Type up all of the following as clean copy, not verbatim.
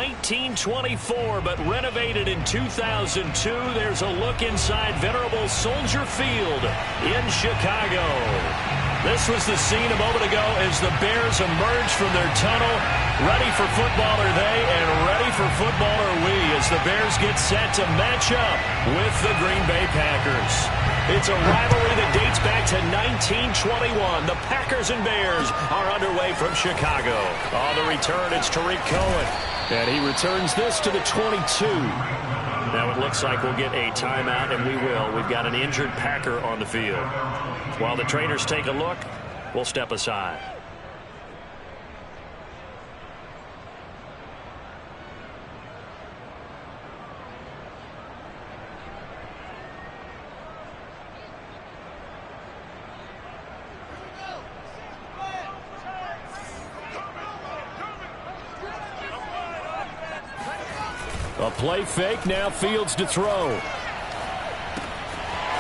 1924, but renovated in 2002. There's a look inside venerable Soldier Field in Chicago. This was the scene a moment ago as the Bears emerged from their tunnel. Ready for football are they, and ready for football are we, as the Bears get set to match up with the Green Bay Packers. It's a rivalry that dates back to 1921. The Packers and Bears are underway from Chicago. On the return, it's Tariq Cohen, and he returns this to the 22. Now it looks like we'll get a timeout, and we will. We've got an injured Packer on the field. While the trainers take a look, we'll step aside. A play fake, now Fields to throw.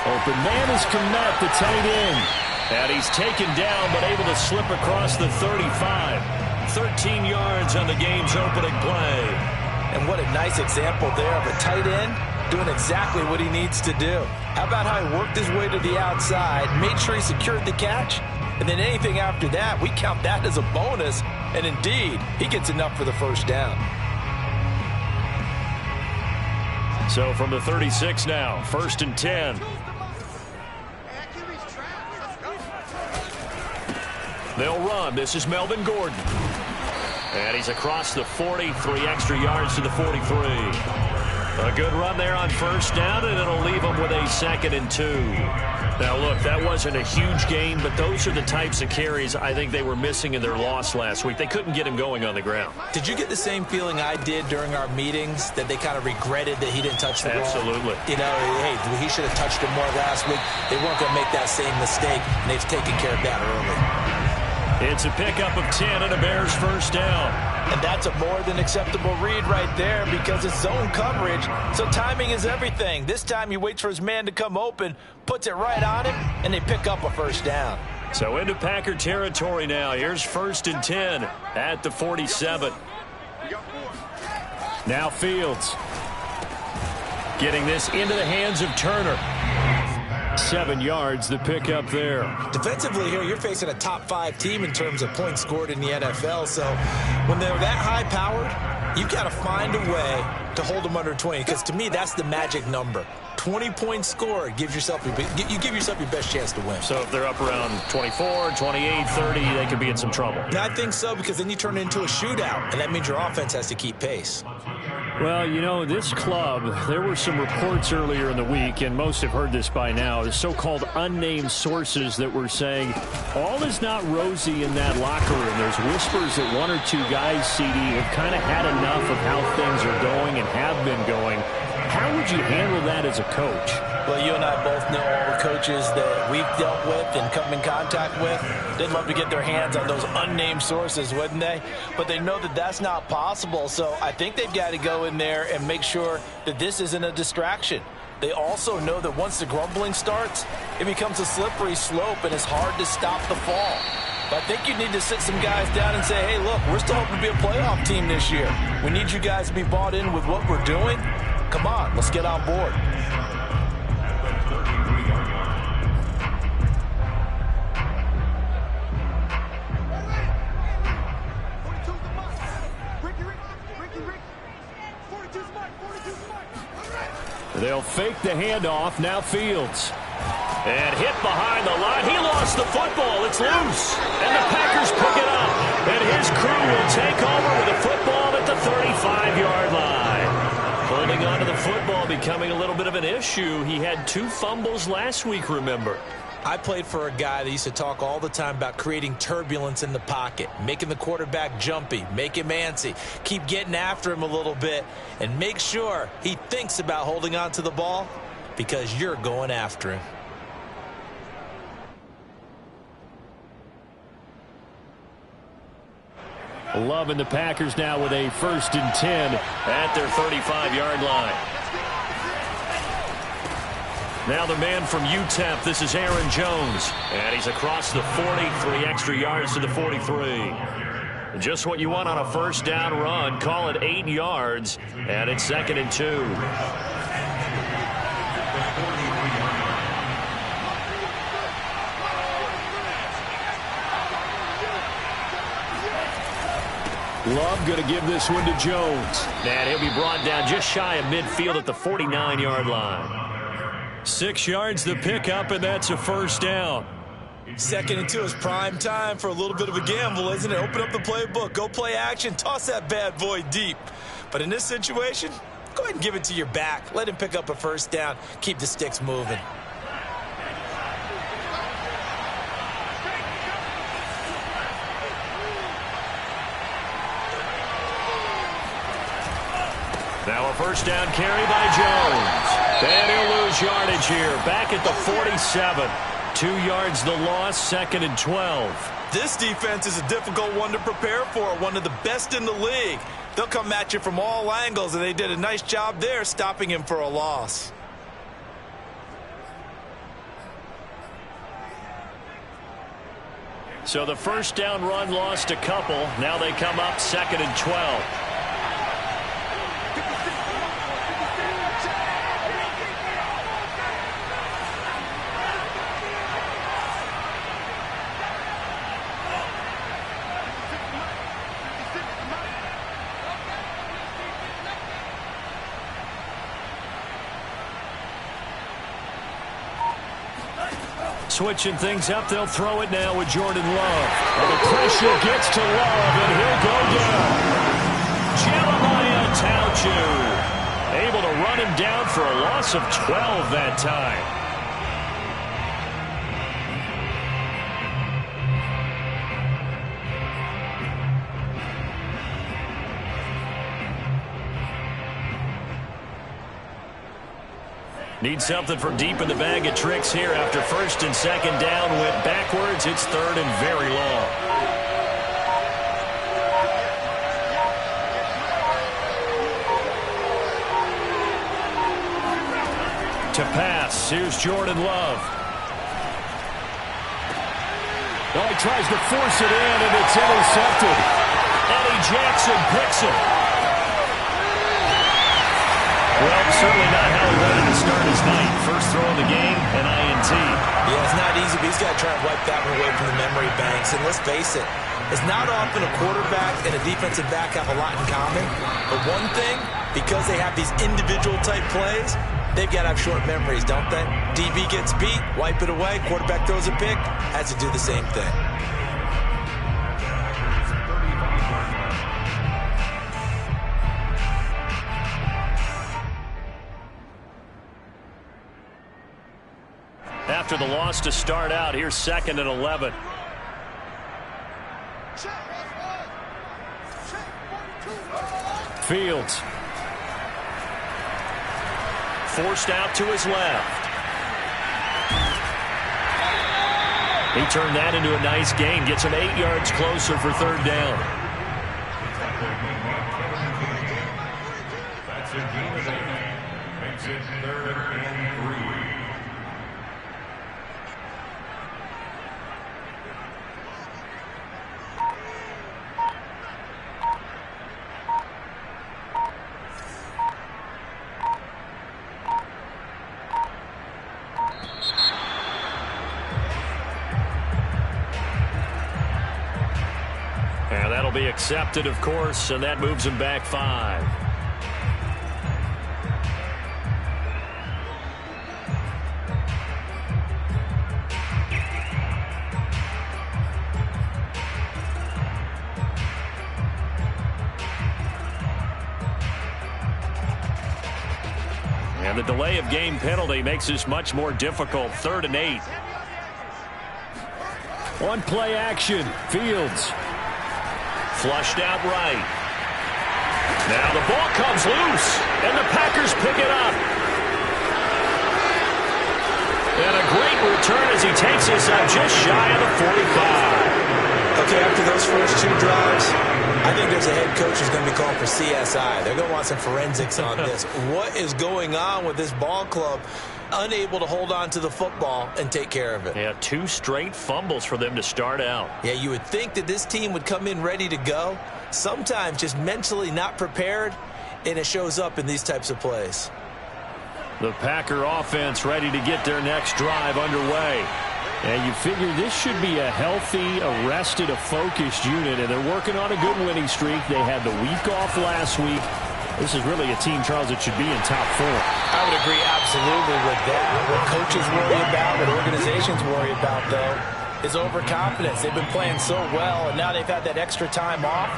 Open man is Kmet, the tight end. And he's taken down, but able to slip across the 35. 13 yards on the game's opening play. And what a nice example there of a tight end doing exactly what he needs to do. How about how he worked his way to the outside, made sure he secured the catch, and then anything after that, we count that as a bonus. And indeed, he gets enough for the first down. So from the 36 now, 1st and 10. They'll run. This is Melvin Gordon. And he's across the 40, 3 extra yards to the 43. A good run there on first down, and it'll leave them with a 2nd and 2. Now, look, that wasn't a huge gain, but those are the types of carries I think they were missing in their loss last week. They couldn't get him going on the ground. Did you get the same feeling I did during our meetings, that they kind of regretted that he didn't touch the ball? Absolutely. You know, hey, he should have touched it more last week. They weren't going to make that same mistake, and they've taken care of that early. It's a pickup of 10 and a Bears first down. And that's a more than acceptable read right there because it's zone coverage, so timing is everything. This time he waits for his man to come open, puts it right on him, and they pick up a first down. So into Packer territory now. Here's 1st and 10 at the 47. Now Fields getting this into the hands of Turner. 7 yards, the pickup there. Defensively here, you're facing a top-5 team in terms of points scored in the NFL. So when they're that high-powered, you've got to find a way to hold them under 20. Because to me, that's the magic number. 20 points scored gives yourself you give yourself your best chance to win. So if they're up around 24, 28, 30, they could be in some trouble. I think so, because then you turn it into a shootout, and that means your offense has to keep pace. Well, you know, this club, there were some reports earlier in the week, and most have heard this by now, the so-called unnamed sources that were saying all is not rosy in that locker room. There's whispers that 1 or 2 guys, CD, have kind of had enough of how things are going and have been going. How would you handle that as a coach? Well, you and I both know all the coaches that we've dealt with and come in contact with. They'd love to get their hands on those unnamed sources, wouldn't they? But they know that that's not possible, so I think they've got to go in there and make sure that this isn't a distraction. They also know that once the grumbling starts, it becomes a slippery slope, and it's hard to stop the fall. But I think you need to sit some guys down and say, hey, look, we're still hoping to be a playoff team this year. We need you guys to be bought in with what we're doing. Come on, let's get on board. They'll fake the handoff. Now Fields. And hit behind the line. He lost the football. It's loose. And the Packers pick it up. And his crew will take over with the football at the 35-yard line. Holding on to the football becoming a little bit of an issue. He had 2 fumbles last week, remember. I played for a guy that used to talk all the time about creating turbulence in the pocket, making the quarterback jumpy, make him antsy, keep getting after him a little bit, and make sure he thinks about holding on to the ball because you're going after him. Loving the Packers now with a 1st and 10 at their 35-yard line. Now the man from UTEP, this is Aaron Jones. And he's across the 40, 3 extra yards to the 43. Just what you want on a first down run. Call it 8 yards, and it's 2nd and 2. Love going to give this one to Jones. And he'll be brought down just shy of midfield at the 49-yard line. 6 yards the pickup, and that's a first down. 2nd and 2 is prime time for a little bit of a gamble, isn't it? Open up the playbook, go play action, toss that bad boy deep. But in this situation, go ahead and give it to your back. Let him pick up a first down. Keep the sticks moving. Now a first down carry by Jones. And he'll lose yardage here. Back at the 47. 2 yards the loss, 2nd and 12. This defense is a difficult one to prepare for, one of the best in the league. They'll come at you from all angles, and they did a nice job there stopping him for a loss. So the first down run lost a couple. Now they come up 2nd and 12. Switching things up, they'll throw it now with Jordan Love. And the pressure gets to Love, and he'll go down. Jeremiah Tauchu able to run him down for a loss of 12 that time. Need something from deep in the bag of tricks here after 1st and 2nd down. Went backwards. It's 3rd and very long. To pass. Here's Jordan Love. Oh, he tries to force it in, and it's intercepted. Eddie Jackson picks it. Well, certainly not how he wanted to start his night. First throw of the game, an INT. Yeah, it's not easy, but he's got to try and wipe that one away from the memory banks. And let's face it, it's not often a quarterback and a defensive back have a lot in common. But one thing, because they have these individual type plays, they've got to have short memories, don't they? DB gets beat, wipe it away. Quarterback throws a pick, has to do the same thing. After the loss to start out, here's 2nd and 11. Fields. Forced out to his left. He turned that into a nice gain. Gets him 8 yards closer for 3rd down. That's a gain of 8. Makes it 3rd and 3. And that'll be accepted, of course, and that moves him back 5. And the delay of game penalty makes this much more difficult. 3rd and 8. On play action, Fields. Flushed out right. Now the ball comes loose, and the Packers pick it up. And a great return as he takes this up just shy of the 45. Okay, after those first 2 drives, I think there's a head coach who's going to be calling for CSI. They're going to want some forensics on this. What is going on with this ball club? Unable to hold on to the football and take care of it. Yeah, 2 straight fumbles for them to start out. Yeah, you would think that this team would come in ready to go. Sometimes just mentally not prepared, and it shows up in these types of plays. The Packer offense ready to get their next drive underway. And you figure this should be a healthy, a focused unit, and they're working on a good winning streak. They had the week off last week. This is really a team, Charles, that should be in top form. I would agree absolutely with that. What coaches worry about, what organizations worry about, though, is overconfidence. They've been playing so well, and now they've had that extra time off.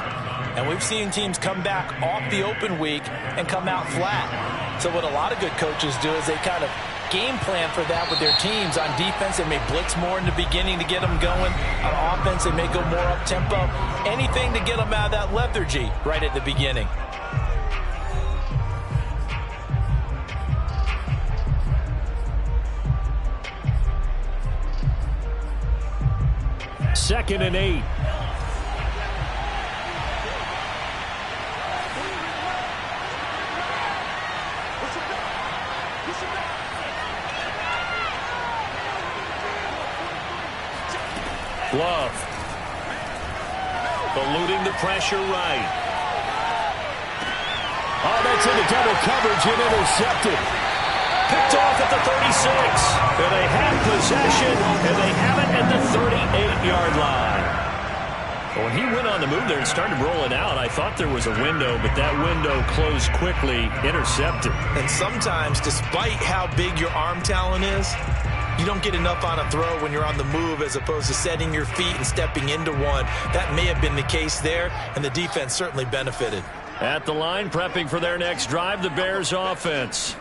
And we've seen teams come back off the open week and come out flat. So what a lot of good coaches do is they kind of game plan for that with their teams. On defense, they may blitz more in the beginning to get them going. On offense, they may go more up-tempo. Anything to get them out of that lethargy right at the beginning. Second and 8. Love. Eluding the pressure right. Oh, that's into double coverage and intercepted. Picked off at the 36. And they have possession, and they have it at the 38-yard line. When he went on the move there and started rolling out, I thought there was a window, but that window closed quickly, intercepted. And sometimes, despite how big your arm talent is, you don't get enough on a throw when you're on the move as opposed to setting your feet and stepping into one. That may have been the case there, and the defense certainly benefited. At the line, prepping for their next drive, the Bears offense.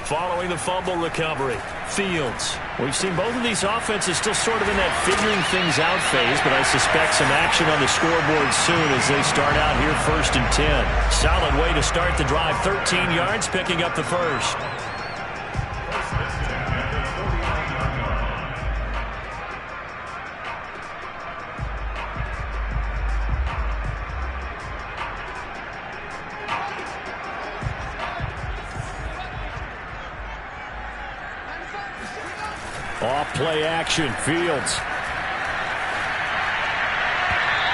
Following the fumble recovery, Fields. We've seen both of these offenses still sort of in that figuring things out phase, but I suspect some action on the scoreboard soon as they start out here 1st and 10. Solid way to start the drive, 13 yards, picking up the first. Off play action, Fields.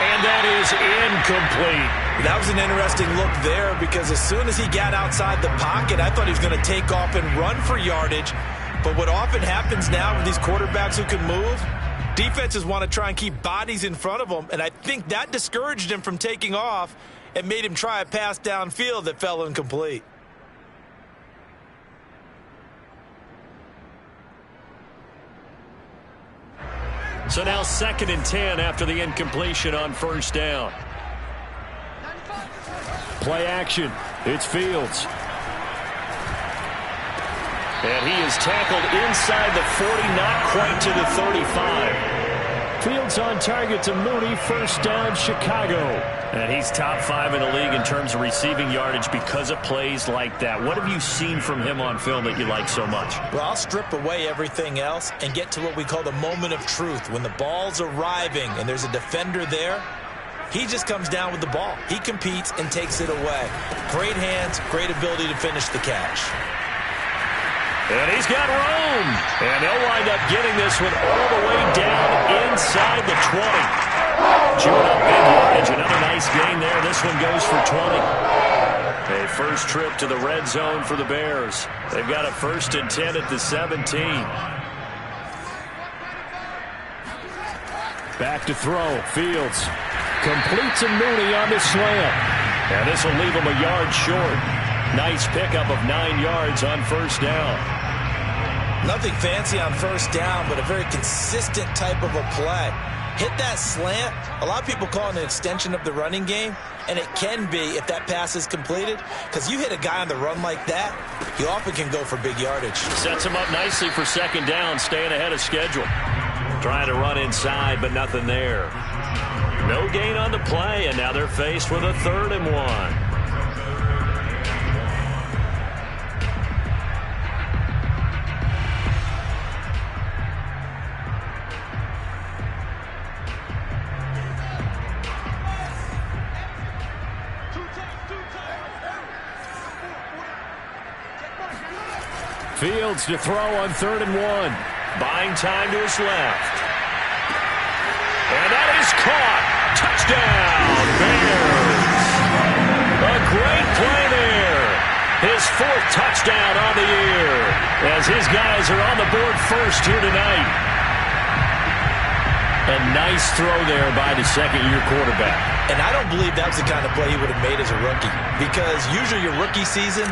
And that is incomplete. That was an interesting look there because as soon as he got outside the pocket, I thought he was going to take off and run for yardage. But what often happens now with these quarterbacks who can move, defenses want to try and keep bodies in front of them, and I think that discouraged him from taking off and made him try a pass downfield that fell incomplete. So now 2nd and 10 after the incompletion on 1st down. Play action. It's Fields. And he is tackled inside the 40, not quite to the 35. Fields on target to Mooney. 1st down, Chicago. And he's top 5 in the league in terms of receiving yardage because of plays like that. What have you seen from him on film that you like so much? Well, I'll strip away everything else and get to what we call the moment of truth. When the ball's arriving and there's a defender there, he just comes down with the ball. He competes and takes it away. Great hands, great ability to finish the catch. And he's got room. And they'll wind up getting this one all the way down inside the 20. Chewing up big yardage. Another nice gain there. This one goes for 20. A first trip to the red zone for the Bears. They've got a 1st and 10 at the 17. Back to throw. Fields completes a Mooney on the slam. And this will leave him a yard short. Nice pickup of 9 yards on 1st down. Nothing fancy on 1st down, but a very consistent type of a play. Hit that slant. A lot of people call it an extension of the running game, and it can be if that pass is completed, because you hit a guy on the run like that, he often can go for big yardage. Sets him up nicely for 2nd down, staying ahead of schedule. Trying to run inside, but nothing there. No gain on the play, and now they're faced with a 3rd and 1. Fields to throw on 3rd and 1. Buying time to his left. And that is caught. Touchdown, Bears. A great play there. His 4th touchdown on the year as his guys are on the board first here tonight. A nice throw there by the second-year quarterback. And I don't believe that was the kind of play he would have made as a rookie, because usually your rookie season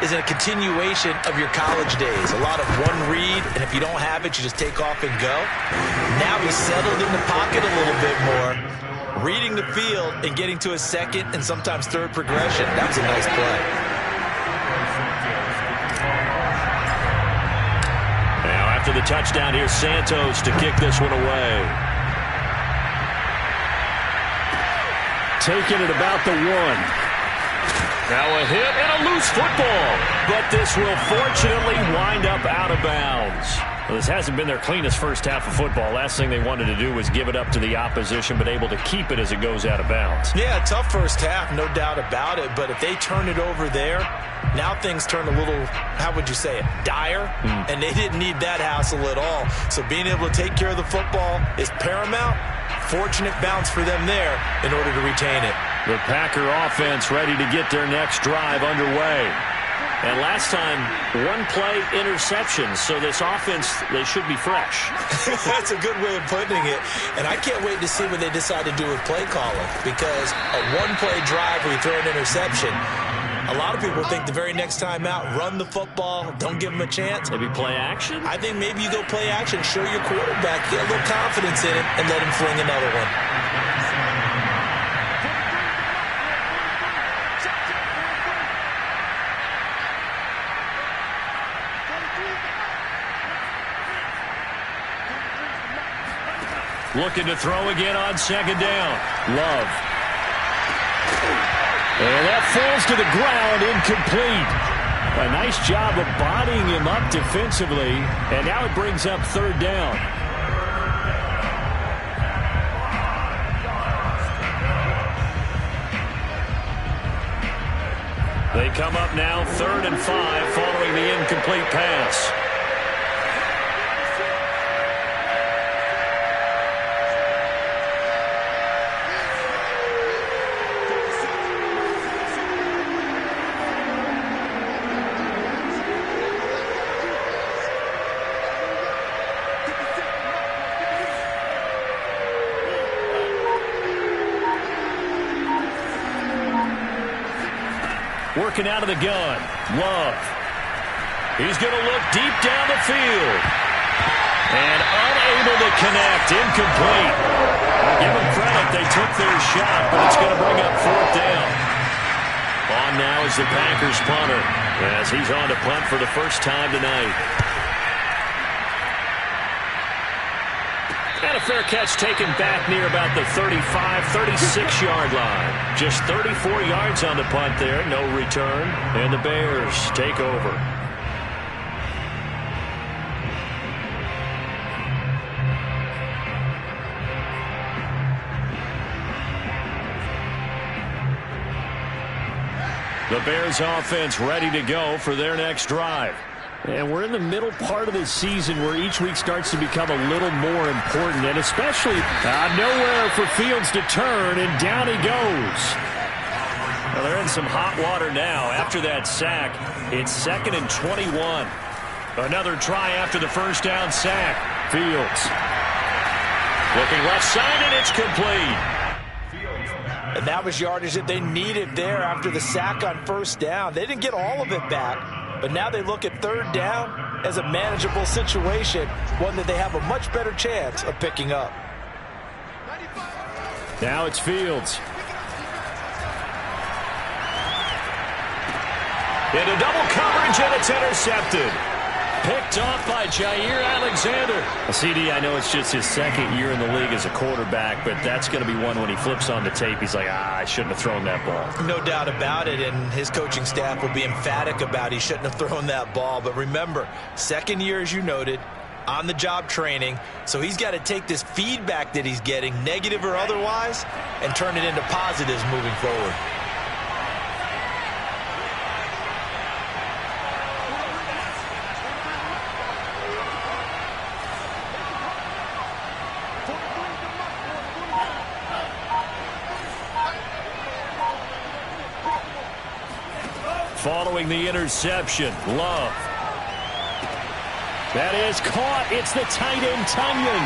is a continuation of your college days. A lot of one read, and if you don't have it, you just take off and go. Now he's settled in the pocket a little bit more, reading the field and getting to a second and sometimes third progression. That was a nice play. Now after the touchdown, here's Santos to kick this one away. Taking it about the 1. Now a hit and a loose football. But this will fortunately wind up out of bounds. Well, this hasn't been their cleanest first half of football. Last thing they wanted to do was give it up to the opposition, but able to keep it as it goes out of bounds. Yeah, tough first half, no doubt about it. But if they turn it over there, now things turn a little, how would you say it, dire. And they didn't need that hassle at all. So being able to take care of the football is paramount. Fortunate bounce for them there in order to retain it. The Packer offense ready to get their next drive underway. And last time, 1-play interception. So this offense, they should be fresh. That's a good way of putting it. And I can't wait to see what they decide to do with play calling. Because a 1-play drive where you throw an interception, a lot of people think the very next time out, run the football, don't give them a chance. Maybe play action? I think maybe you go play action, show your quarterback, get a little confidence in it, and let him fling another one. Looking to throw again on 2nd down. Love. And that falls to the ground, incomplete. A nice job of bodying him up defensively. And now it brings up 3rd down. They come up now 3rd and 5 following the incomplete pass. Working out of the gun. Love. He's going to look deep down the field. And unable to connect. Incomplete. I'll give them credit. They took their shot, but it's going to bring up 4th down. On now is the Packers punter, as he's on to punt for the first time tonight. And a fair catch taken back near about the 35, 36-yard line. Just 34 yards on the punt there, no return. And the Bears take over. The Bears offense ready to go for their next drive. And we're in the middle part of the season where each week starts to become a little more important, and especially nowhere for Fields to turn, and down he goes. Well, they're in some hot water now. After that sack, it's 2nd and 21. Another try after the first down sack. Fields looking left side, and it's complete. And that was yardage that they needed there after the sack on first down. They didn't get all of it back. But now they look at 3rd down as a manageable situation, one that they have a much better chance of picking up. Now it's Fields. Into double coverage, and it's intercepted. Picked off by Jair Alexander. CD, I know it's just his 2nd year in the league as a quarterback, but that's going to be one when he flips on the tape, he's like, I shouldn't have thrown that ball. No doubt about it, and his coaching staff will be emphatic about he shouldn't have thrown that ball. But remember, 2nd year, as you noted, on-the-job training, so he's got to take this feedback that he's getting, negative or otherwise, and turn it into positives moving forward. Following the interception, Love. That is caught. It's the tight end, Tonyan.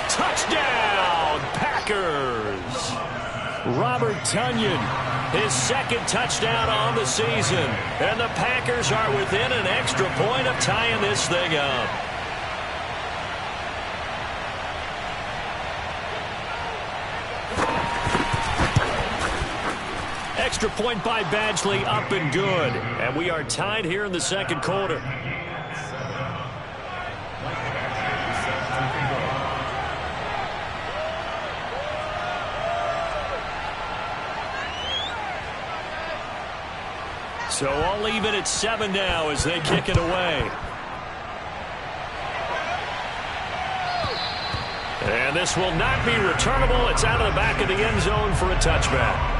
Touchdown, Packers. Robert Tonyan, his second touchdown on the season. And the Packers are within an extra point of tying this thing up. Extra point by Badgley, up and good. And we are tied here in the second quarter. So I'll leave it at 7 now as they kick it away. And this will not be returnable. It's out of the back of the end zone for a touchback.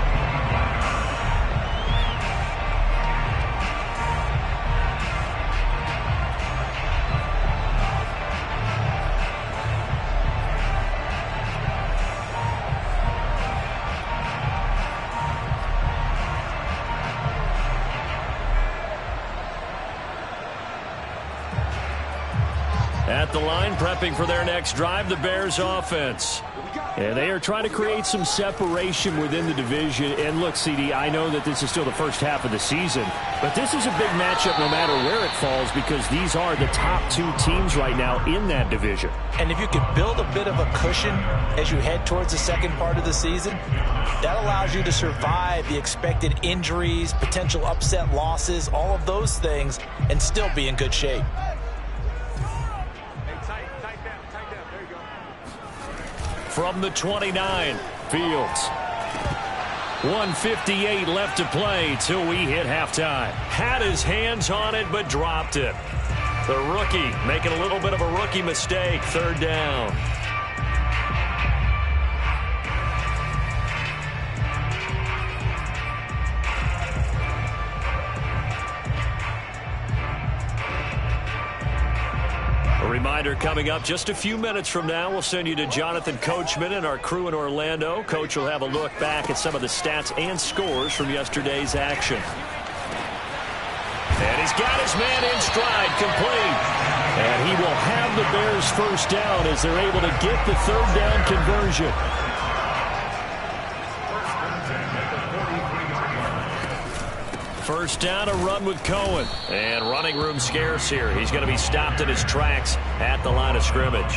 At the line, prepping for their next drive, the Bears offense. And they are trying to create some separation within the division. And look, CD, I know that this is still the first half of the season, but this is a big matchup no matter where it falls because these are the top two teams right now in that division. And if you can build a bit of a cushion as you head towards the second part of the season, that allows you to survive the expected injuries, potential upset losses, all of those things, and still be in good shape. From the 29, Fields. 1:58 left to play till we hit halftime. Had his hands on it, but dropped it. The rookie making a little bit of a rookie mistake, third down. Reminder coming up just a few minutes from now. We'll send you to Jonathan Coachman and our crew in Orlando. Coach will have a look back at some of the stats and scores from yesterday's action. And he's got his man in stride, complete. And he will have the Bears first down as they're able to get the third down conversion. First down, a run with Cohen. And running room scarce here. He's going to be stopped in his tracks at the line of scrimmage.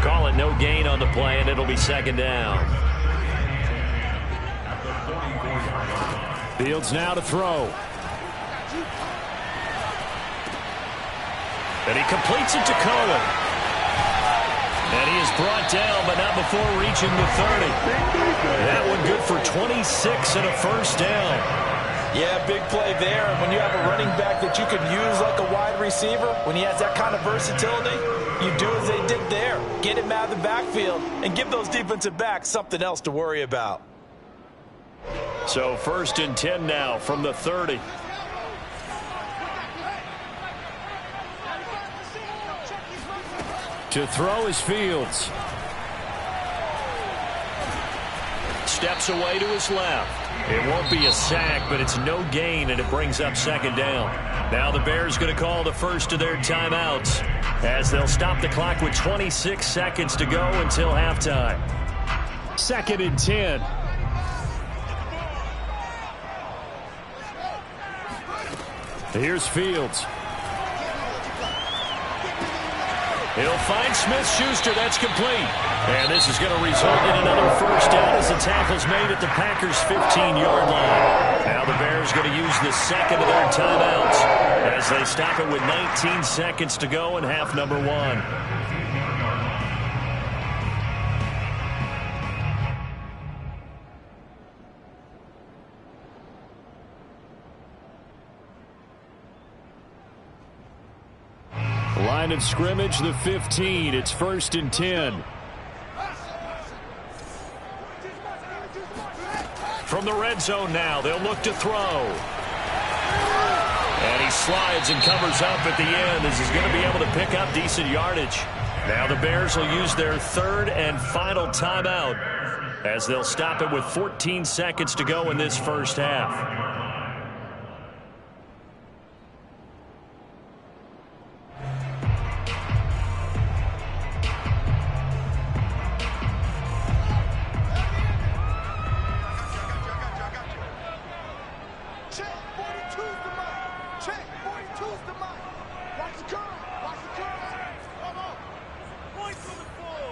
Call it no gain on the play, and it'll be second down. Fields now to throw. And he completes it to Cohen. And he is brought down, but not before reaching the 30. That one good for 26 and a first down. Yeah, big play there. And when you have a running back that you could use like a wide receiver, when he has that kind of versatility, you do as they did there. Get him out of the backfield and give those defensive backs something else to worry about. So 1st and 10 now from the 30. To throw is Fields. Steps away to his left. It won't be a sack, but it's no gain, and it brings up second down. Now the Bears going to call the first of their timeouts as they'll stop the clock with 26 seconds to go until halftime. 2nd and 10. Here's Fields. He'll find Smith-Schuster. That's complete. And this is going to result in another first down as the tackle's made at the Packers' 15-yard line. Now the Bears going to use the second of their timeouts as they stop it with 19 seconds to go in half number 1. Line of scrimmage, the 15. It's 1st and 10. From the red zone now, they'll look to throw. And he slides and covers up at the end as he's going to be able to pick up decent yardage. Now the Bears will use their third and final timeout as they'll stop it with 14 seconds to go in this first half. 42's the mic. Check, 42's the mic. Watch the curl. Watch the curl. Come on. Points on the floor.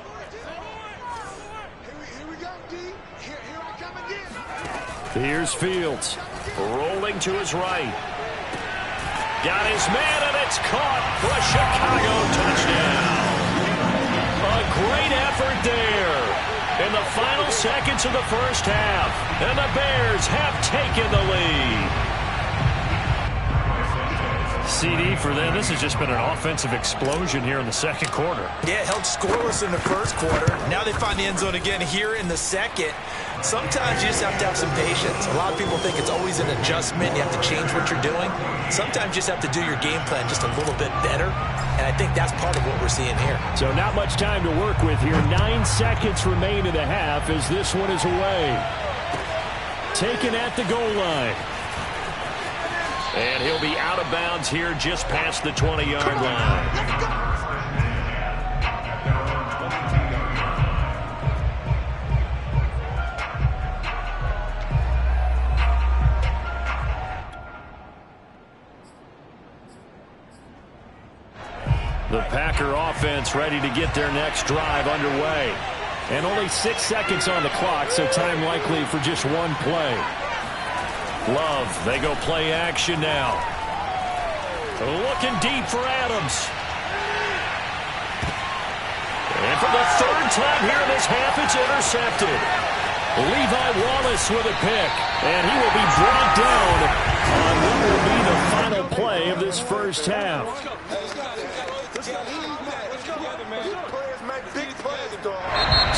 Here we go, D. Here I come again. Here's Fields. Rolling to his right. Got his man, and it's caught for a Chicago touchdown. A great effort there in the final seconds of the first half. And the Bears have taken the lead. CD for them, this has just been an offensive explosion here in the second quarter. Yeah, held scoreless in the first quarter. Now they find the end zone again here in the second. Sometimes you just have to have some patience. A lot of people think it's always an adjustment. You have to change what you're doing. Sometimes you just have to do your game plan just a little bit better. And I think that's part of what we're seeing here. So not much time to work with here. 9 seconds remain in the half as this one is away. Taken at the goal line. And he'll be out of bounds here just past the 20-yard line. The Packer offense ready to get their next drive underway. And only 6 seconds on the clock, so time likely for just one play. Love, they go play action now. Looking deep for Adams. And for the third time here in this half, it's intercepted. Levi Wallace with a pick. And he will be brought down on what will be the final play of this first half.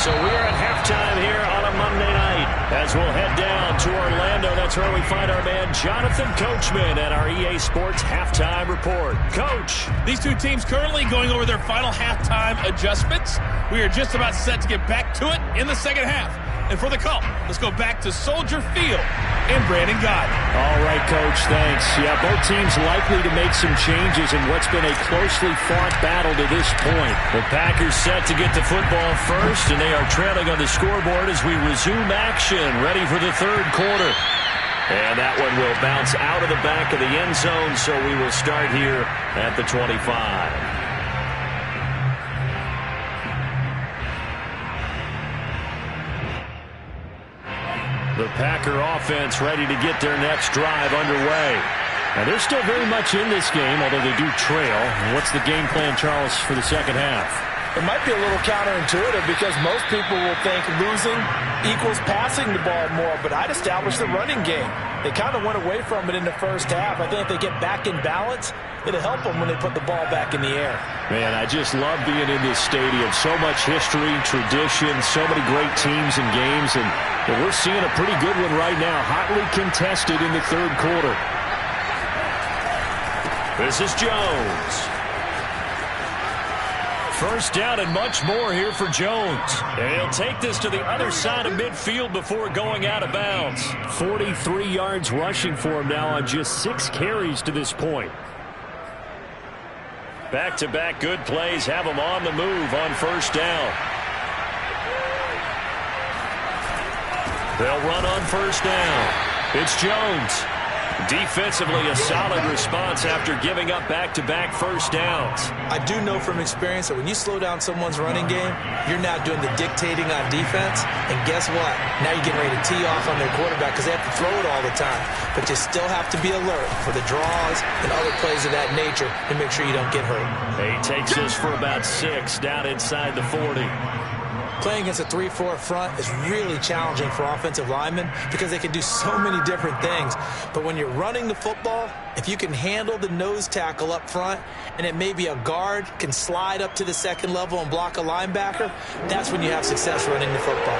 So we are at halftime here on a Monday night as we'll head down to Orlando. That's where we find our man Jonathan Coachman at our EA Sports Halftime Report. Coach. These two teams currently going over their final halftime adjustments. We are just about set to get back to it in the second half. And for the call, let's go back to Soldier Field and Brandon Gaudin. All right, Coach, thanks. Yeah, both teams likely to make some changes in what's been a closely fought battle to this point. The Packers set to get the football first, and they are trailing on the scoreboard as we resume action, ready for the third quarter. And that one will bounce out of the back of the end zone, so we will start here at the 25. The Packer offense ready to get their next drive underway. Now, they're still very much in this game, although they do trail. What's the game plan, Charles, for the second half? It might be a little counterintuitive because most people will think losing equals passing the ball more, but I'd establish the running game. They kind of went away from it in the first half. I think if they get back in balance, it'll help them when they put the ball back in the air. Man, I just love being in this stadium. So much history, tradition, so many great teams and games, and we're seeing a pretty good one right now, hotly contested in the third quarter. This is Jones. First down and much more here for Jones. And he'll take this to the other side of midfield before going out of bounds. 43 yards rushing for him now on just 6 carries to this point. Back-to-back good plays have him on the move on first down. They'll run on first down. It's Jones. Defensively, a solid response after giving up back-to-back first downs. I do know from experience that when you slow down someone's running game, you're now doing the dictating on defense. And guess what? Now you're getting ready to tee off on their quarterback because they have to throw it all the time. But you still have to be alert for the draws and other plays of that nature to make sure you don't get hurt. He takes this for about 6 down inside the 40. Playing against a 3-4 front is really challenging for offensive linemen because they can do so many different things. But when you're running the football, if you can handle the nose tackle up front and it may be a guard can slide up to the second level and block a linebacker, that's when you have success running the football.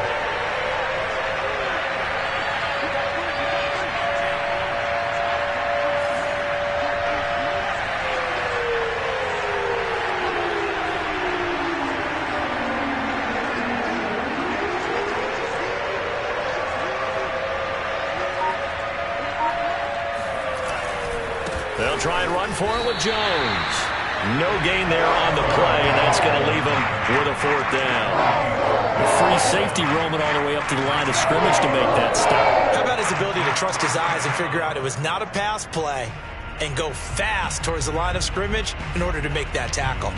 They'll try and run for it with Jones. No gain there on the play, and that's going to leave him with a 4th down. A free safety roaming all the way up to the line of scrimmage to make that stop. How about his ability to trust his eyes and figure out it was not a pass play and go fast towards the line of scrimmage in order to make that tackle?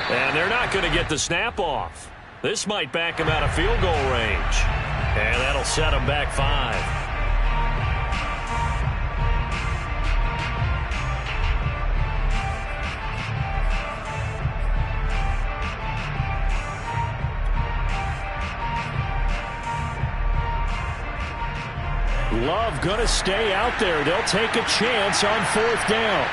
And they're not going to get the snap off. This might back him out of field goal range. And that'll set him back 5. Love going to stay out there. They'll take a chance on 4th down.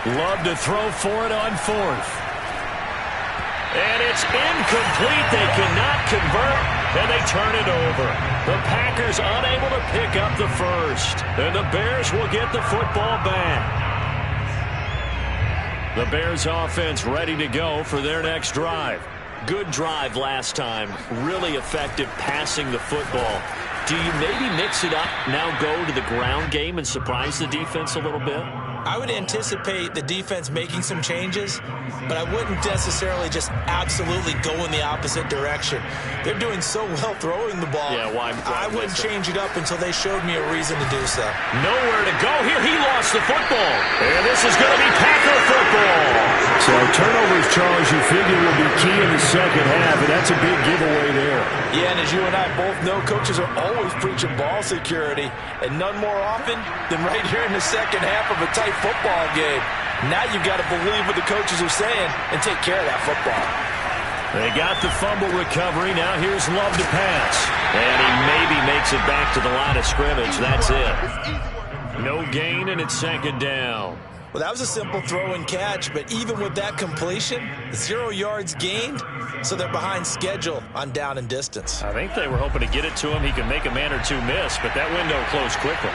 Love to throw for it on 4th. And it's incomplete. They cannot convert, and they turn it over. The Packers unable to pick up the 1st. And the Bears will get the football back. The Bears offense ready to go for their next drive. Good drive last time. Really effective passing the football. Do you maybe mix it up, now go to the ground game and surprise the defense a little bit? I would anticipate the defense making some changes, but I wouldn't necessarily just absolutely go in the opposite direction. They're doing so well throwing the ball. Yeah, why I wouldn't change it up until they showed me a reason to do so. Nowhere to go here. He lost the football. And this is going to be Packer football. So turnovers, Charles, you figure will be key in the second half, and that's a big giveaway there. Yeah, and as you and I both know, coaches are always preaching ball security, and none more often than right here in the second half of a tight football game. Now you've got to believe what the coaches are saying and take care of that football. They got the fumble recovery. Now here's Love to pass. And he maybe makes it back to the line of scrimmage. That's it. No gain, and it's 2nd down. Well, that was a simple throw and catch, but even with that completion, 0 yards gained, so they're behind schedule on down and distance. I think they were hoping to get it to him. He could make a man or two miss, but that window closed quickly.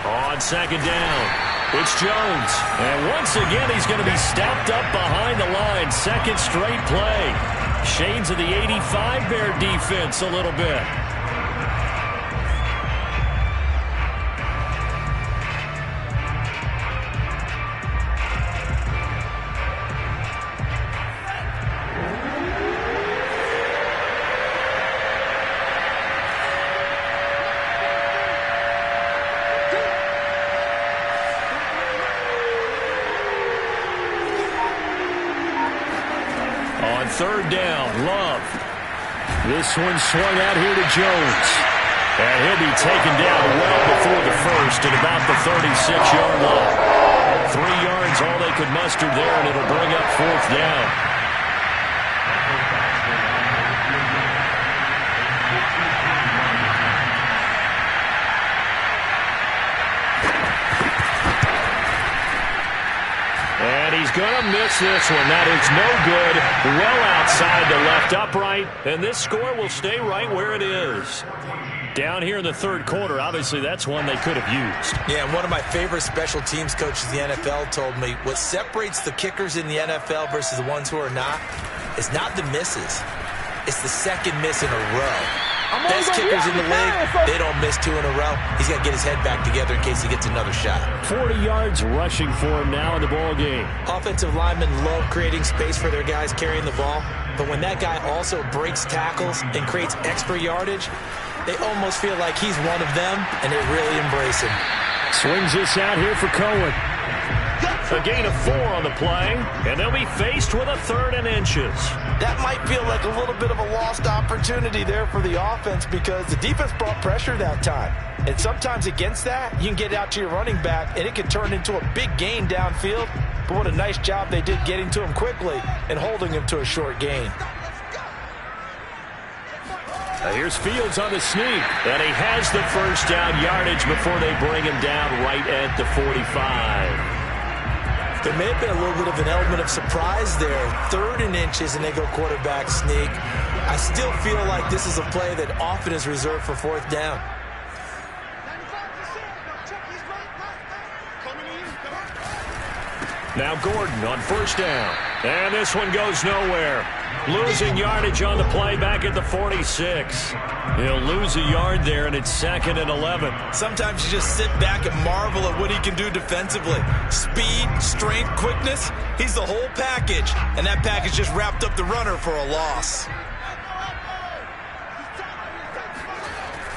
On 2nd down, it's Jones. And once again, he's going to be stepped up behind the line. 2nd straight play. Shades of the 85 Bear defense a little bit. On 3rd down, Love. This one swung out here to Jones. And he'll be taken down well before the 1st at about the 36-yard line. 3 yards, all they could muster there, and it'll bring up 4th down. He's going to miss this one. That is no good. Well outside the left upright. And this score will stay right where it is. Down here in the 3rd quarter, obviously that's one they could have used. Yeah, and one of my favorite special teams coaches in the NFL told me what separates the kickers in the NFL versus the ones who are not is not the misses. It's the 2nd miss in a row. Best kickers in the league, they don't miss 2 in a row. He's got to get his head back together in case he gets another shot. 40 yards rushing for him now in the ball game. Offensive linemen love creating space for their guys carrying the ball. but when that guy also breaks tackles and creates extra yardage, they almost feel like he's one of them, and they really embrace him. Swings this out here for Cohen. A gain of 4 on the play, and they'll be faced with a 3rd and inches. That might feel like a little bit of a lost opportunity there for the offense because the defense brought pressure that time. And sometimes against that, you can get out to your running back, and it can turn into a big gain downfield. But what a nice job they did getting to him quickly and holding him to a short gain. Here's Fields on the sneak, and he has the first down yardage before they bring him down right at the 45. There may have been a little bit of an element of surprise there. 3rd and inches, and they go quarterback sneak. I still feel like this is a play that often is reserved for 4th down. Now Gordon on 1st down. And this one goes nowhere. Losing yardage on the play back at the 46. He'll lose a yard there, and it's 2nd and 11. Sometimes you just sit back and marvel at what he can do defensively. Speed, strength, quickness, he's the whole package. And that package just wrapped up the runner for a loss.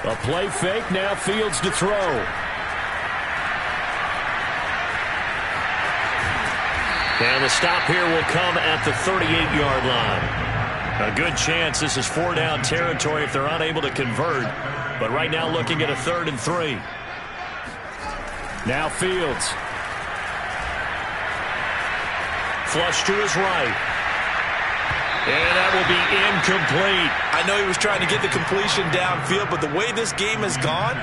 A play fake, now Fields to throw. And the stop here will come at the 38-yard line. A good chance this is 4-down territory if they're unable to convert. But right now looking at a 3rd and 3. Now Fields. Flush to his right. And that will be incomplete. I know he was trying to get the completion downfield, but the way this game has gone,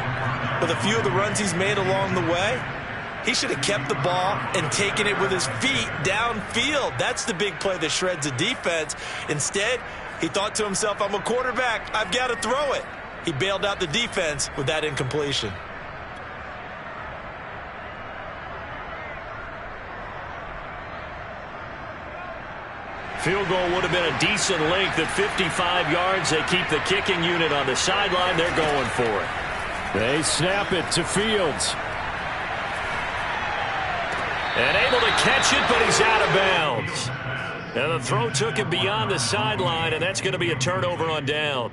with a few of the runs he's made along the way, he should have kept the ball and taken it with his feet downfield. That's the big play that shreds the defense. Instead, he thought to himself, I'm a quarterback, I've got to throw it. He bailed out the defense with that incompletion. Field goal would have been a decent length at 55 yards. They keep the kicking unit on the sideline. They're going for it. They snap it to Fields. And able to catch it, but he's out of bounds. And the throw took him beyond the sideline, and that's going to be a turnover on down.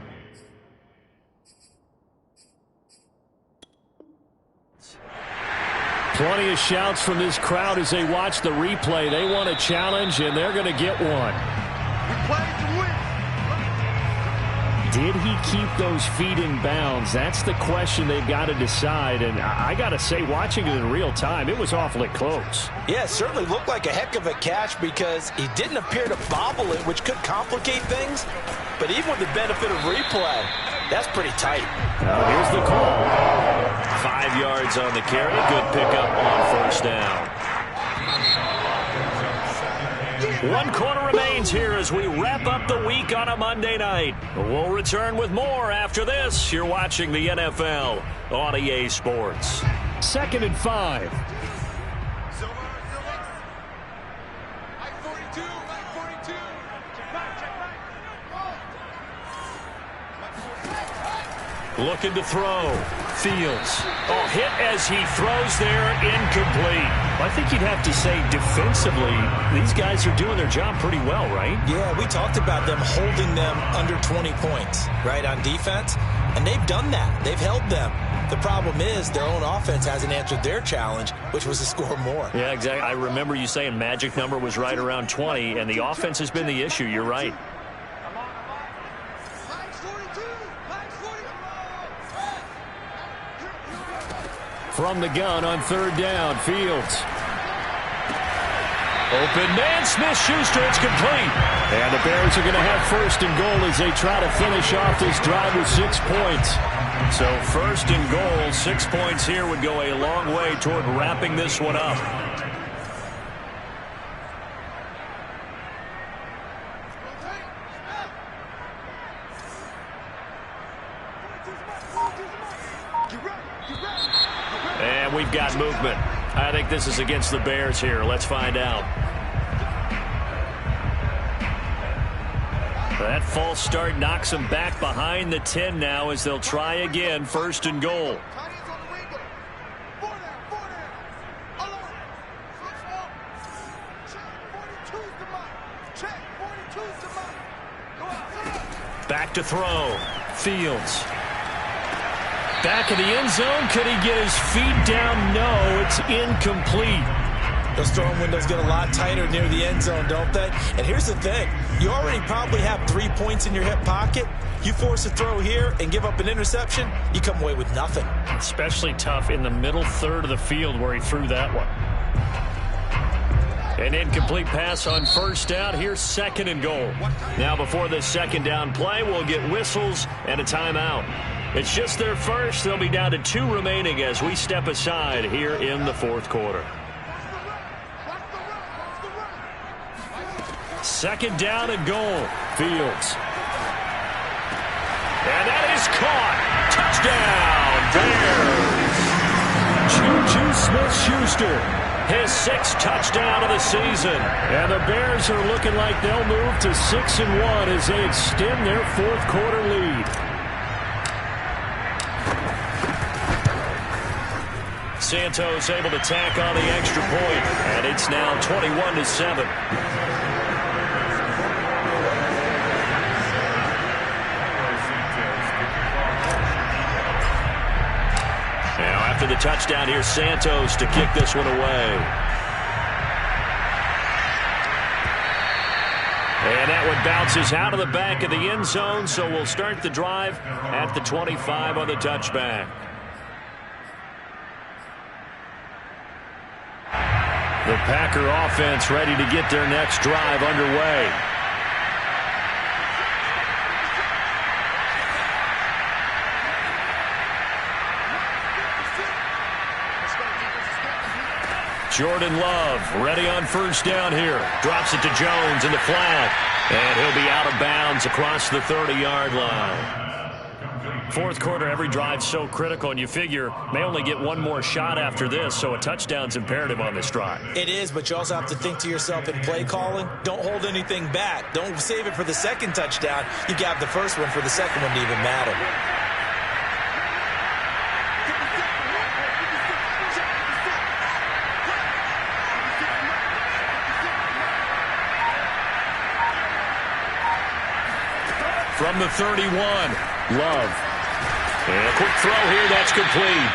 Plenty of shouts from this crowd as they watch the replay. They want a challenge, and they're going to get one. We played to win. Did he keep those feet in bounds? That's the question they've got to decide. And I got to say, watching it in real time, it was awfully close. Yeah, it certainly looked like a heck of a catch because he didn't appear to bobble it, which could complicate things. But even with the benefit of replay, that's pretty tight. Here's the call. 5 yards on the carry. Good pickup on 1st down. 1 quarter remains here as we wrap up the week on a Monday night. We'll return with more after this. You're watching the NFL on EA Sports. 2nd and 5. Looking to throw. Fields. Oh, hit as he throws there, incomplete. I think you'd have to say defensively, these guys are doing their job pretty well, right? Yeah, we talked about them holding them under 20 points, right, on defense. And they've done that. They've held them. The problem is their own offense hasn't answered their challenge, which was to score more. Yeah, exactly. I remember you saying magic number was right around 20, and the offense has been the issue. You're right. From the gun on 3rd down, Fields. Open man, Smith-Schuster, it's complete. And the Bears are going to have 1st and goal as they try to finish off this drive with 6 points. So 1st and goal, 6 points here would go a long way toward wrapping this one up. And we've got movement. I think this is against the Bears here. Let's find out. That false start knocks them back behind the 10 now as they'll try again. 1st and goal. to throw. Fields. Back of the end zone. Could he get his feet down? No, it's incomplete. Those throwing windows get a lot tighter near the end zone, don't they? And here's the thing. You already probably have 3 points in your hip pocket. You force a throw here and give up an interception, you come away with nothing. Especially tough in the middle third of the field where he threw that one. An incomplete pass on first down. Here's 2nd and goal. Now before this second down play, we'll get whistles and a timeout. It's just their first. They'll be down to 2 remaining as we step aside here in the 4th quarter. 2nd down and goal. Fields. And that is caught. Touchdown, Bears. Juju Smith-Schuster, his 6th touchdown of the season. And the Bears are looking like they'll move to 6-1 as they extend their 4th quarter lead. Santos able to tack on the extra point, and it's now 21-7. After the touchdown, here's Santos to kick this one away. And that one bounces out of the back of the end zone, so we'll start the drive at the 25 on the touchback. The Packer offense ready to get their next drive underway. Jordan Love ready on first down here. Drops it to Jones in the flat. And he'll be out of bounds across the 30-yard line. 4th quarter, every drive's so critical, and you figure may only get one more shot after this, so a touchdown's imperative on this drive. It is, but you also have to think to yourself in play calling, don't hold anything back. Don't save it for the 2nd touchdown. You got the first one for the 2nd one to even matter. From the 31, Love. And a quick throw here, that's complete.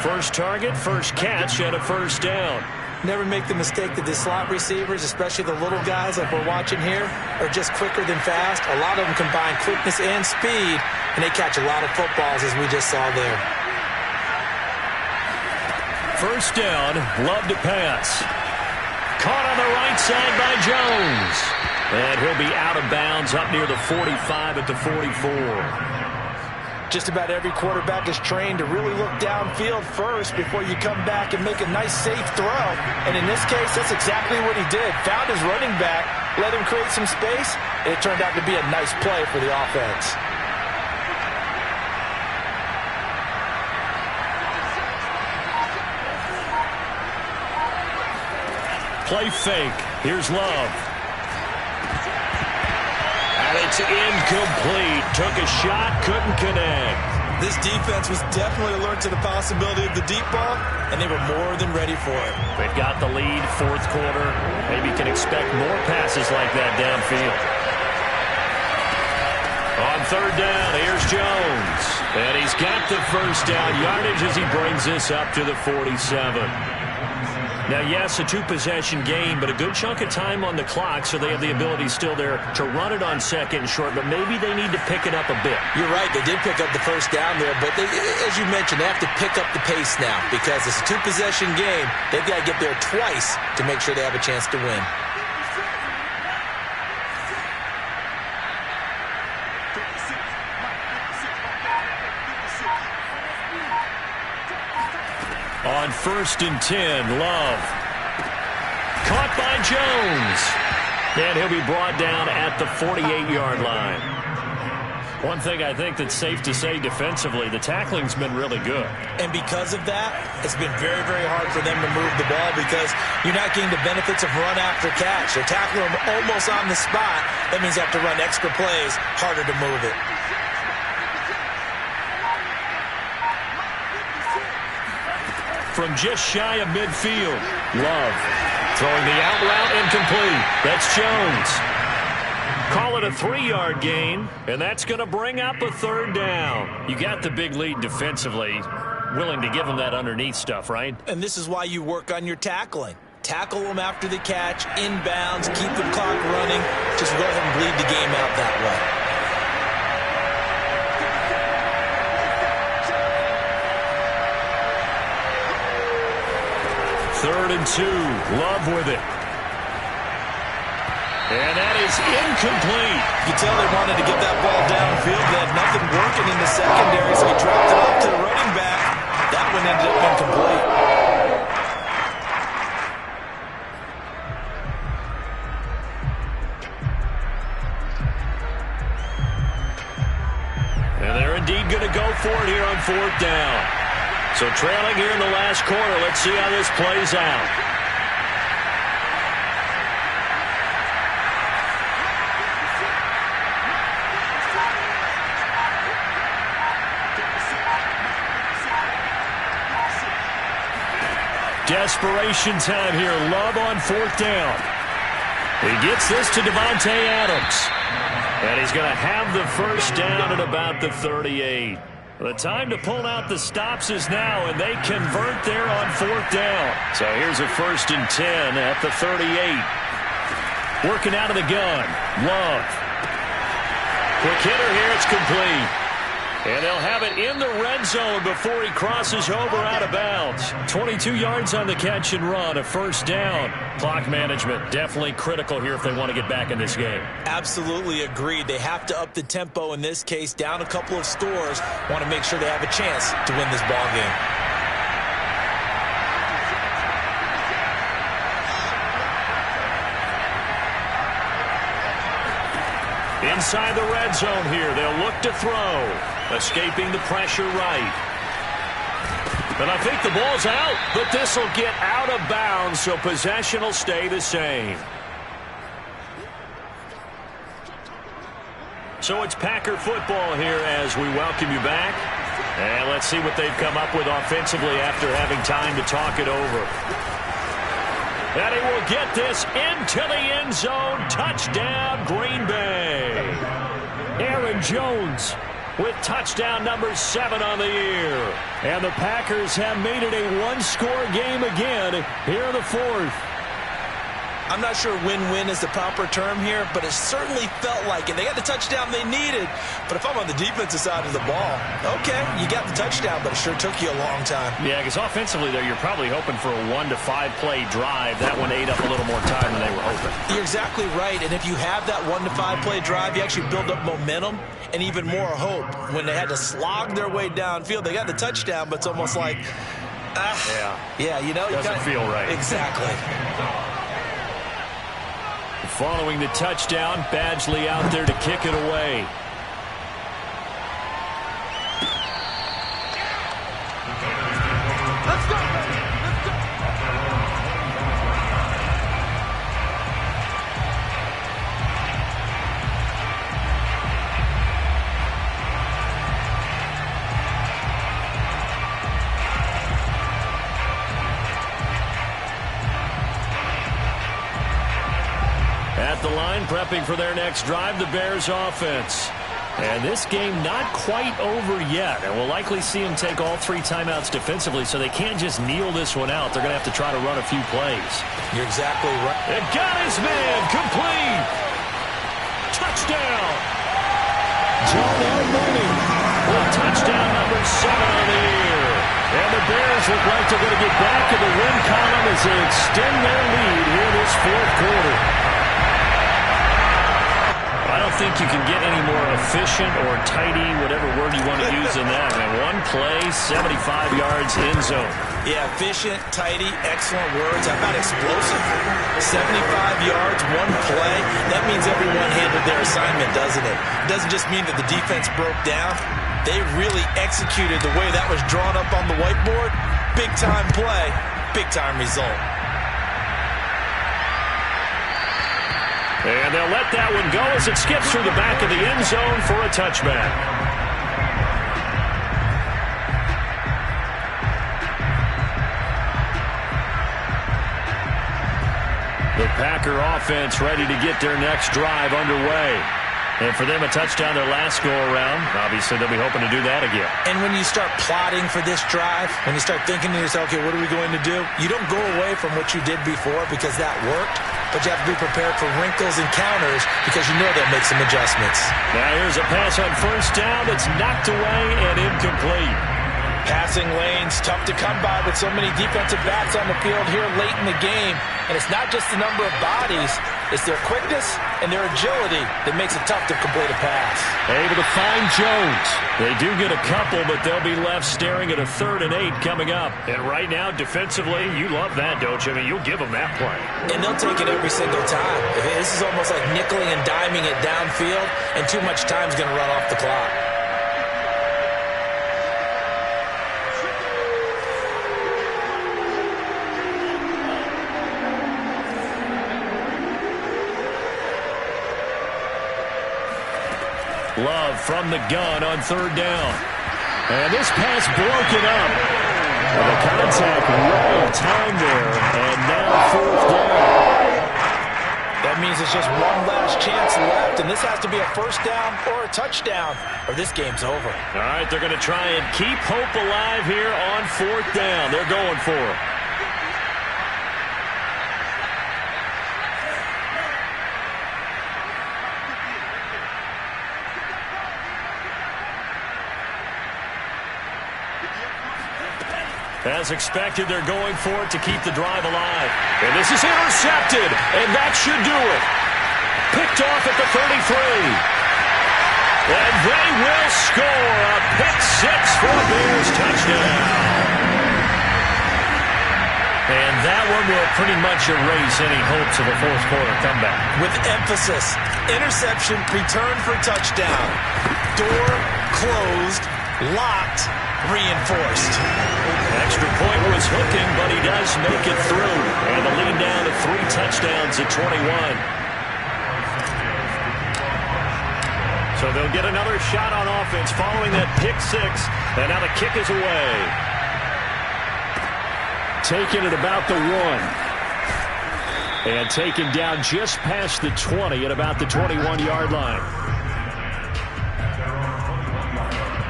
First target, first catch, and a first down. Never make the mistake that the slot receivers, especially the little guys like we're watching here, are just quicker than fast. A lot of them combine quickness and speed, and they catch a lot of footballs, as we just saw there. First down, Love to pass. Caught on the right side by Jones. And he'll be out of bounds up near the 45 at the 44. Just about every quarterback is trained to really look downfield first before you come back and make a nice, safe throw. And in this case, that's exactly what he did. Found his running back, let him create some space, and it turned out to be a nice play for the offense. Play fake. Here's Love. And it's incomplete. Took a shot, couldn't connect. This defense was definitely alert to the possibility of the deep ball, and they were more than ready for it. They've got the lead, 4th quarter. Maybe can expect more passes like that downfield. On 3rd down, here's Jones. And he's got the first down yardage as he brings this up to the 47. Now, yes, a 2-possession game, but a good chunk of time on the clock, so they have the ability still there to run it on 2nd and short, but maybe they need to pick it up a bit. You're right. They did pick up the first down there, but they, as you mentioned, they have to pick up the pace now because it's a 2-possession game. They've got to get there twice to make sure they have a chance to win. On 1st and 10, Love. Caught by Jones. And he'll be brought down at the 48-yard line. One thing I think that's safe to say defensively, the tackling's been really good. And because of that, it's been very, very hard for them to move the ball because you're not getting the benefits of run after catch. They're tackling them almost on the spot. That means they have to run extra plays, harder to move it. From just shy of midfield, Love throwing the out route incomplete. That's Jones. call it a 3-yard gain, and that's going to bring up a 3rd down. You got the big lead defensively, willing to give them that underneath stuff, right? And this is why you work on your tackling. Tackle them after the catch, inbounds, keep the clock running. Just go ahead and bleed the game out that way. 3rd and 2. Love with it. And that is incomplete. You can tell they wanted to get that ball downfield. They had nothing working in the secondary, so he dropped it off to the running back. That one ended up incomplete. And they're indeed going to go for it here on 4th down. So trailing here in the last quarter. Let's see how this plays out. Desperation time here. Love on 4th down. He gets this to Davante Adams. And he's going to have the first down at about the 38. The time to pull out the stops is now, and they convert there on 4th down. So here's a 1st and 10 at the 38. Working out of the gun. Love. Quick hitter here. It's complete. And they'll have it in the red zone before he crosses over out of bounds. 22 yards on the catch and run, a 1st down. Clock management definitely critical here if they want to get back in this game. Absolutely agreed. They have to up the tempo in this case, down a couple of scores. Want to make sure they have a chance to win this ball game. Inside the red zone here, they'll look to throw. Escaping the pressure right. And I think the ball's out, but this will get out of bounds, so possession will stay the same. So it's Packer football here as we welcome you back. And let's see what they've come up with offensively after having time to talk it over. And he will get this into the end zone. Touchdown, Green Bay. Aaron Jones with touchdown number 7 on the year. And the Packers have made it a one-score game again here in the 4th. I'm not sure win-win is the proper term here, but it certainly felt like it. They got the touchdown they needed. But if I'm on the defensive side of the ball, okay, you got the touchdown, but it sure took you a long time. Yeah, because offensively there, you're probably hoping for a 1 to 5 play drive. That one ate up a little more time than they were hoping. You're exactly right. And if you have that 1 to 5 play drive, you actually build up momentum and even more hope. When they had to slog their way downfield, they got the touchdown, but it's almost like, yeah, you know, doesn't feel right. Exactly. Following the touchdown, Badgley out there to kick it away. Let's go! Let's go! At the line, prepping for their next drive, the Bears offense. And this game not quite over yet. And we'll likely see them take all 3 timeouts defensively, so they can't just kneel this one out. They're going to have to try to run a few plays. You're exactly right. And got his man, complete. Touchdown. John Elway with touchdown number 7 on the year. And the Bears look like they're going to get back in the win column as they extend their lead here this 4th quarter. I don't think you can get any more efficient or tidy, whatever word you want to use in that. I mean, 1 play, 75 yards, end zone. Yeah, efficient, tidy, excellent words. How about explosive? 75 yards, 1 play. That means everyone handled their assignment, doesn't it? It doesn't just mean that the defense broke down. They really executed the way that was drawn up on the whiteboard. Big-time play, big-time result. And they'll let that one go as it skips through the back of the end zone for a touchback. The Packer offense ready to get their next drive underway. And for them, a touchdown their last go-around. Obviously, they'll be hoping to do that again. And when you start plotting for this drive, when you start thinking to yourself, okay, what are we going to do? You don't go away from what you did before because that worked, but you have to be prepared for wrinkles and counters because you know they'll make some adjustments. Now here's a pass on first down. It's knocked away and incomplete. Passing lanes, tough to come by with so many defensive backs on the field here late in the game. And it's not just the number of bodies, it's their quickness and their agility that makes it tough to complete a pass. Able to find Jones. They do get a couple, but they'll be left staring at a 3rd and 8 coming up. And right now, defensively, you love that, don't you? I mean, you'll give them that play. And they'll take it every single time. This is almost like nickeling and diming it downfield, and too much time's going to run off the clock. Love from the gun on 3rd down. And this pass broken up. And the contact right on time there. And now 4th down. That means it's just one last chance left, and this has to be a first down or a touchdown, or this game's over. All right, they're going to try and keep hope alive here on 4th down. They're going for it. As expected, they're going for it to keep the drive alive. And this is intercepted, and that should do it. Picked off at the 33. And they will score a pick 6 for a Bears touchdown. And that one will pretty much erase any hopes of a 4th quarter comeback. With emphasis, interception, return for touchdown. Door closed, locked, reinforced. Extra point was hooking, but he does make it through. And the lead down to 3 touchdowns at 21. So they'll get another shot on offense following that pick 6. And now the kick is away. Taken at about the 1. And taken down just past the 20 at about the 21-yard line.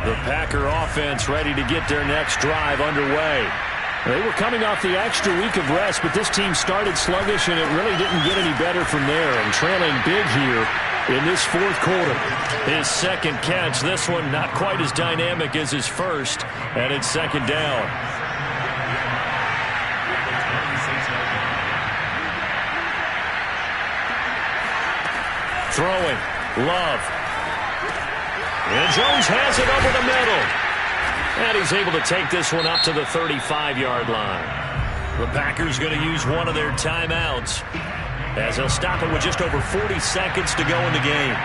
The Packer offense ready to get their next drive underway. They were coming off the extra week of rest, but this team started sluggish, and it really didn't get any better from there. And trailing big here in this 4th quarter. His 2nd catch, this one not quite as dynamic as his first, and it's 2nd down. Throwing, Love. And Jones has it over the middle. And he's able to take this one up to the 35-yard line. The Packers going to use one of their timeouts as they'll stop it with just over 40 seconds to go in the game.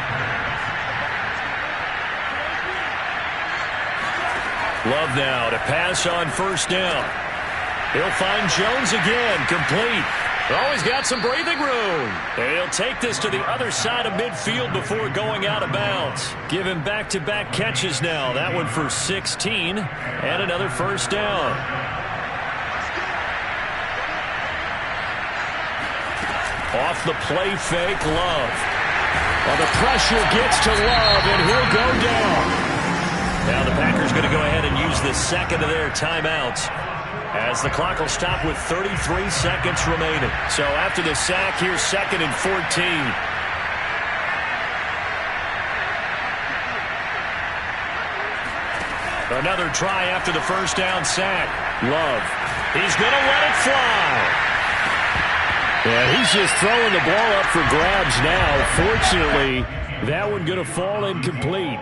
Love now to pass on 1st down. He'll find Jones again, complete. Always got some breathing room. He'll take this to the other side of midfield before going out of bounds. Give him back-to-back catches now. That one for 16 and another 1st down. Off the play fake, Love. Well, the pressure gets to Love, and he'll go down. Now the Packers going to go ahead and use the 2nd of their timeouts, as the clock will stop with 33 seconds remaining. So after the sack, here's 2nd and 14. Another try after the 1st down sack. Love. He's going to let it fly. Yeah, he's just throwing the ball up for grabs now. Fortunately, that one going to fall incomplete.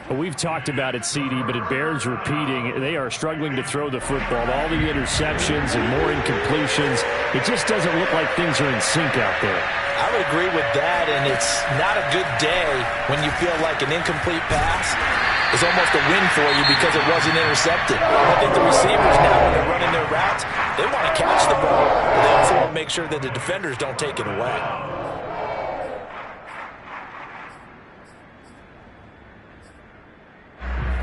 We've talked about it, CD, but it bears repeating. They are struggling to throw the football. All the interceptions and more incompletions. It just doesn't look like things are in sync out there. I would agree with that, and it's not a good day when you feel like an incomplete pass is almost a win for you because it wasn't intercepted. I think the receivers now, when they're running their routes, they want to catch the ball, but they also want to make sure that the defenders don't take it away.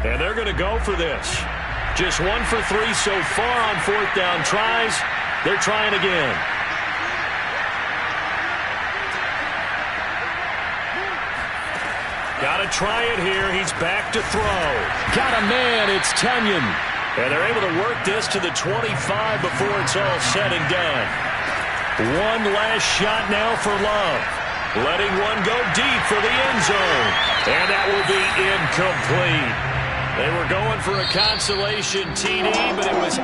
And they're going to go for this. Just 1 for 3 so far on 4th down tries. They're trying again. to try it here. He's back to throw. Got a man. It's Tunyon. And they're able to work this to the 25 before it's all said and done. One last shot now for Love. Letting one go deep for the end zone. And that will be incomplete. They were going for a consolation TD, but it was